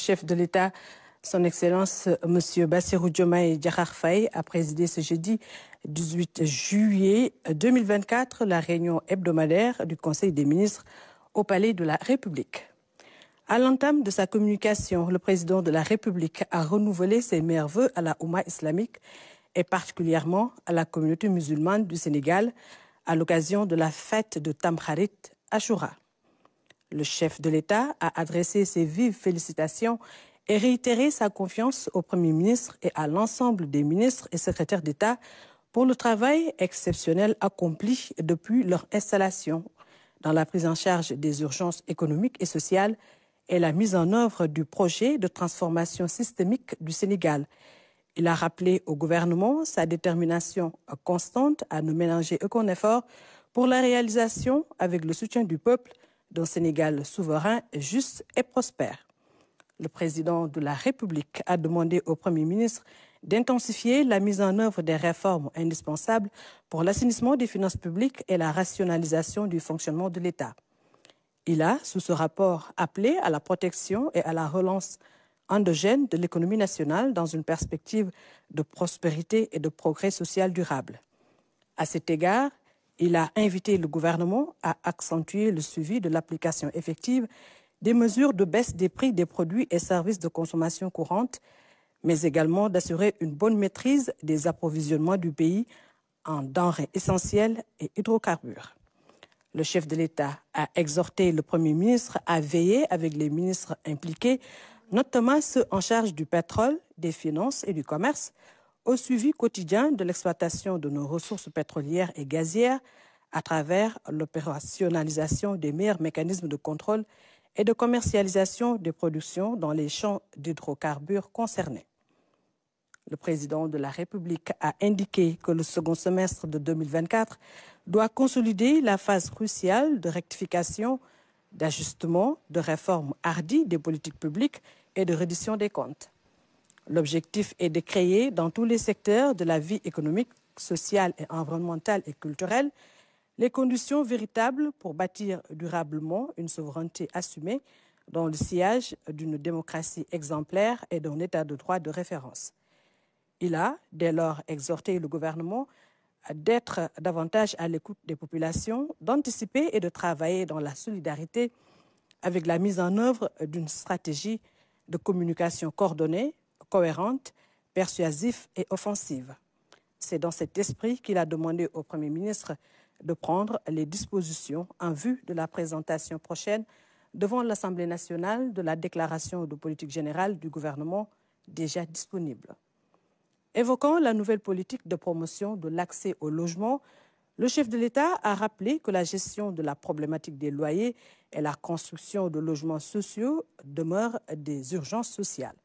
chef de l'État, son Excellence M. Bassirou Diomaye Diakhar Faye, a présidé ce jeudi 18 juillet 2024 la réunion hebdomadaire du Conseil des ministres au Palais de la République. À l'entame de sa communication, le président de la République a renouvelé ses meilleurs vœux à la Oumma islamique et particulièrement à la communauté musulmane du Sénégal à l'occasion de la fête de Tamkharit Ashura. Le chef de l'État a adressé ses vives félicitations et réitéré sa confiance au Premier ministre et à l'ensemble des ministres et secrétaires d'État pour le travail exceptionnel accompli depuis leur installation dans la prise en charge des urgences économiques et sociales et la mise en œuvre du projet de transformation systémique du Sénégal. Il a rappelé au gouvernement sa détermination constante à ne ménager aucun effort pour la réalisation, avec le soutien du peuple, d'un Sénégal souverain, juste et prospère. Le président de la République a demandé au Premier ministre d'intensifier la mise en œuvre des réformes indispensables pour l'assainissement des finances publiques et la rationalisation du fonctionnement de l'État. Il a, sous ce rapport, appelé à la protection et à la relance endogène de l'économie nationale dans une perspective de prospérité et de progrès social durable. À cet égard, il a invité le gouvernement à accentuer le suivi de l'application effective des mesures de baisse des prix des produits et services de consommation courante, mais également d'assurer une bonne maîtrise des approvisionnements du pays en denrées essentielles et hydrocarbures. Le chef de l'État a exhorté le Premier ministre à veiller avec les ministres impliqués, notamment ceux en charge du pétrole, des finances et du commerce, au suivi quotidien de l'exploitation de nos ressources pétrolières et gazières à travers l'opérationnalisation des meilleurs mécanismes de contrôle et de commercialisation des productions dans les champs d'hydrocarbures concernés. Le président de la République a indiqué que le second semestre de 2024 doit consolider la phase cruciale de rectification, d'ajustement, de réforme hardie des politiques publiques et de reddition des comptes. L'objectif est de créer dans tous les secteurs de la vie économique, sociale et environnementale et culturelle les conditions véritables pour bâtir durablement une souveraineté assumée dans le sillage d'une démocratie exemplaire et d'un état de droit de référence. Il a, dès lors, exhorté le gouvernement d'être davantage à l'écoute des populations, d'anticiper et de travailler dans la solidarité avec la mise en œuvre d'une stratégie de communication coordonnée, cohérente, persuasive et offensive. C'est dans cet esprit qu'il a demandé au Premier ministre de prendre les dispositions en vue de la présentation prochaine devant l'Assemblée nationale de la déclaration de politique générale du gouvernement déjà disponible. Évoquant la nouvelle politique de promotion de l'accès au logement, le chef de l'État a rappelé que la gestion de la problématique des loyers et la construction de logements sociaux demeurent des urgences sociales.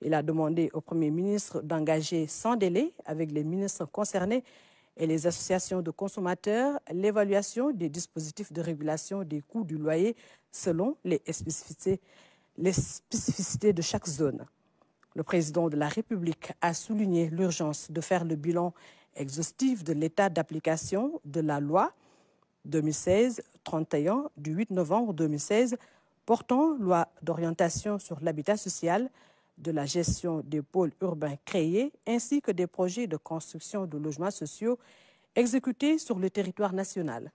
Il a demandé au Premier ministre d'engager sans délai avec les ministres concernés et les associations de consommateurs l'évaluation des dispositifs de régulation des coûts du loyer selon les spécificités de chaque zone. Le président de la République a souligné l'urgence de faire le bilan exhaustif de l'état d'application de la loi 2016-31 du 8 novembre 2016 portant loi d'orientation sur l'habitat social, de la gestion des pôles urbains créés ainsi que des projets de construction de logements sociaux exécutés sur le territoire national.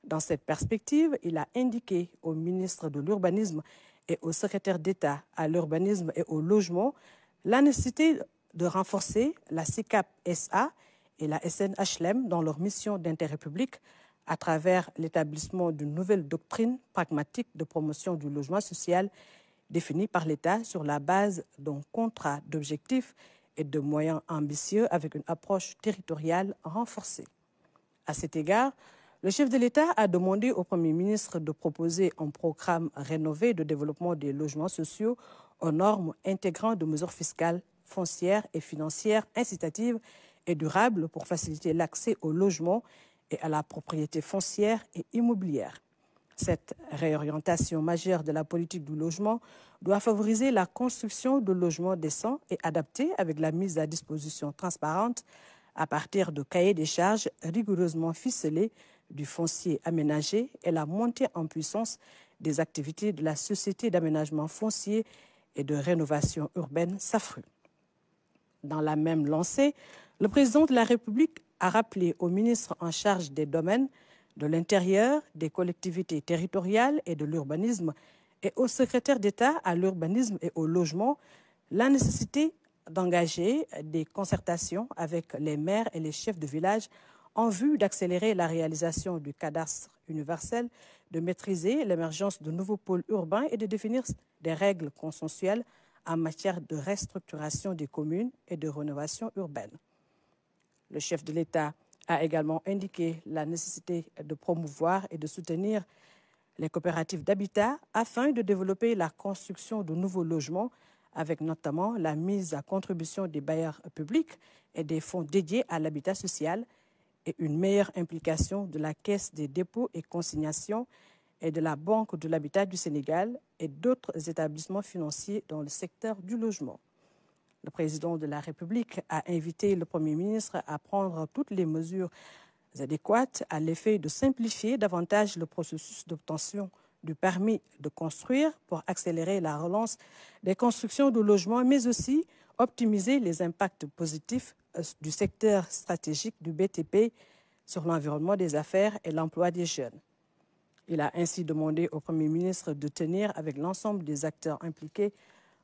Dans cette perspective, il a indiqué au ministre de l'Urbanisme et au secrétaire d'État à l'urbanisme et au logement la nécessité de renforcer la SICAP SA et la SNHLM dans leur mission d'intérêt public à travers l'établissement d'une nouvelle doctrine pragmatique de promotion du logement social définie par l'État sur la base d'un contrat d'objectifs et de moyens ambitieux avec une approche territoriale renforcée. À cet égard, le chef de l'État a demandé au Premier ministre de proposer un programme rénové de développement des logements sociaux aux normes intégrant de mesures fiscales, foncières et financières incitatives et durables pour faciliter l'accès au logement et à la propriété foncière et immobilière. Cette réorientation majeure de la politique du logement doit favoriser la construction de logements décents et adaptés avec la mise à disposition transparente à partir de cahiers des charges rigoureusement ficelés du foncier aménagé et la montée en puissance des activités de la Société d'aménagement foncier et de rénovation urbaine SAFRU. Dans la même lancée, le président de la République a rappelé au ministre en charge des domaines de l'Intérieur, des collectivités territoriales et de l'urbanisme et au secrétaire d'État à l'urbanisme et au logement la nécessité d'engager des concertations avec les maires et les chefs de village en vue d'accélérer la réalisation du cadastre universel, de maîtriser l'émergence de nouveaux pôles urbains et de définir des règles consensuelles en matière de restructuration des communes et de rénovation urbaine. Le chef de l'État a également indiqué la nécessité de promouvoir et de soutenir les coopératives d'habitat afin de développer la construction de nouveaux logements avec notamment la mise à contribution des bailleurs publics et des fonds dédiés à l'habitat social et une meilleure implication de la Caisse des dépôts et consignations et de la Banque de l'habitat du Sénégal et d'autres établissements financiers dans le secteur du logement. Le président de la République a invité le Premier ministre à prendre toutes les mesures adéquates à l'effet de simplifier davantage le processus d'obtention du permis de construire pour accélérer la relance des constructions de logements, mais aussi optimiser les impacts positifs du secteur stratégique du BTP sur l'environnement des affaires et l'emploi des jeunes. Il a ainsi demandé au Premier ministre de tenir avec l'ensemble des acteurs impliqués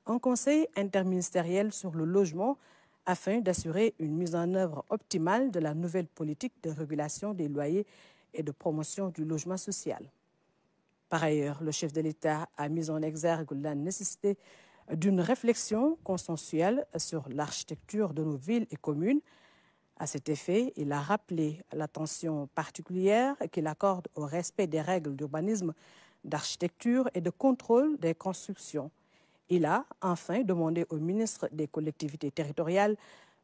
un conseil interministériel sur le logement afin d'assurer une mise en œuvre optimale de la nouvelle politique de régulation des loyers et de promotion du logement social. Par ailleurs, le chef de l'État a mis en exergue la nécessité d'une réflexion consensuelle sur l'architecture de nos villes et communes. À cet effet, il a rappelé l'attention particulière qu'il accorde au respect des règles d'urbanisme, d'architecture et de contrôle des constructions. Il a enfin demandé au ministre des collectivités territoriales,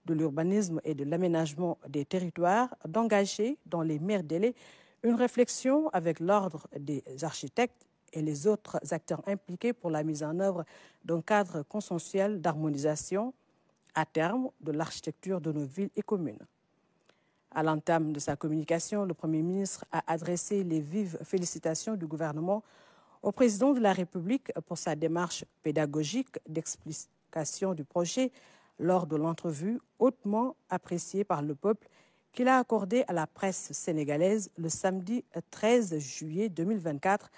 de l'urbanisme et de l'aménagement des territoires d'engager dans les meilleurs délais une réflexion avec l'ordre des architectes et les autres acteurs impliqués pour la mise en œuvre d'un cadre consensuel d'harmonisation à terme de l'architecture de nos villes et communes. À l'entame de sa communication, le Premier ministre a adressé les vives félicitations du gouvernement au président de la République pour sa démarche pédagogique d'explication du projet lors de l'entrevue hautement appréciée par le peuple qu'il a accordée à la presse sénégalaise le samedi 13 juillet 2024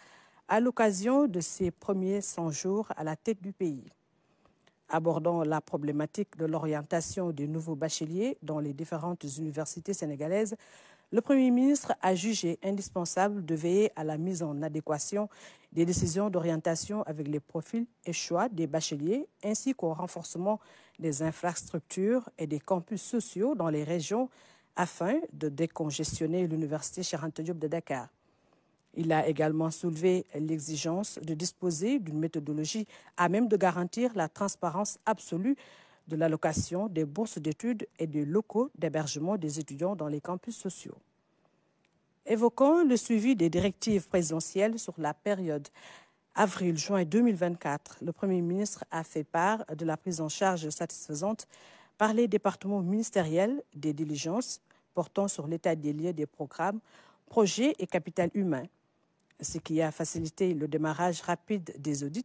à l'occasion de ses premiers 100 jours à la tête du pays. Abordant la problématique de l'orientation des nouveaux bacheliers dans les différentes universités sénégalaises, le Premier ministre a jugé indispensable de veiller à la mise en adéquation des décisions d'orientation avec les profils et choix des bacheliers, ainsi qu'au renforcement des infrastructures et des campus sociaux dans les régions afin de décongestionner l'université Cheikh Anta Diop de Dakar. Il a également soulevé l'exigence de disposer d'une méthodologie à même de garantir la transparence absolue de l'allocation des bourses d'études et des locaux d'hébergement des étudiants dans les campus sociaux. Évoquant le suivi des directives présidentielles sur la période avril-juin 2024, le Premier ministre a fait part de la prise en charge satisfaisante par les départements ministériels des diligences portant sur l'état des lieux des programmes, projets et capital humain, ce qui a facilité le démarrage rapide des audits.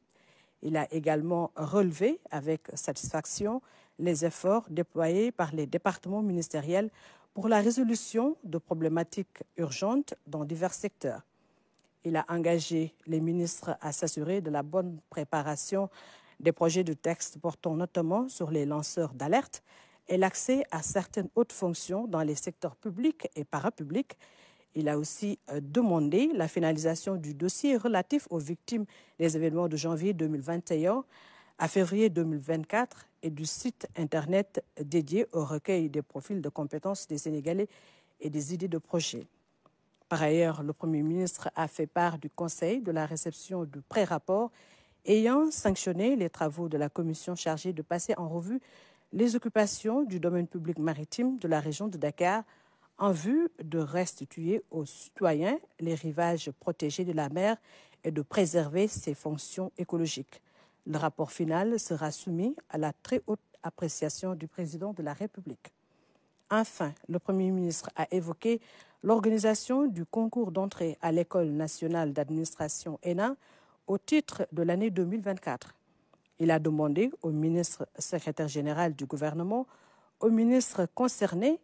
Il a également relevé avec satisfaction les efforts déployés par les départements ministériels pour la résolution de problématiques urgentes dans divers secteurs. Il a engagé les ministres à s'assurer de la bonne préparation des projets de texte portant notamment sur les lanceurs d'alerte et l'accès à certaines hautes fonctions dans les secteurs publics et parapublics. Il a aussi demandé la finalisation du dossier relatif aux victimes des événements de janvier 2021 à février 2024 et du site Internet dédié au recueil des profils de compétences des Sénégalais et des idées de projets. Par ailleurs, le Premier ministre a fait part du Conseil de la réception du pré-rapport ayant sanctionné les travaux de la commission chargée de passer en revue les occupations du domaine public maritime de la région de Dakar en vue de restituer aux citoyens les rivages protégés de la mer et de préserver ses fonctions écologiques. Le rapport final sera soumis à la très haute appréciation du président de la République. Enfin, le Premier ministre a évoqué l'organisation du concours d'entrée à l'École nationale d'administration ENA au titre de l'année 2024. Il a demandé au ministre secrétaire général du gouvernement, aux ministres concernés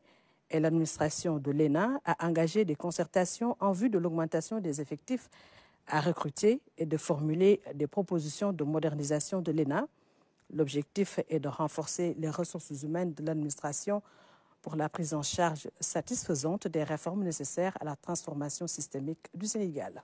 et l'administration de l'ENA à engager des concertations en vue de l'augmentation des effectifs à recruter et de formuler des propositions de modernisation de l'ENA. L'objectif est de renforcer les ressources humaines de l'administration pour la prise en charge satisfaisante des réformes nécessaires à la transformation systémique du Sénégal.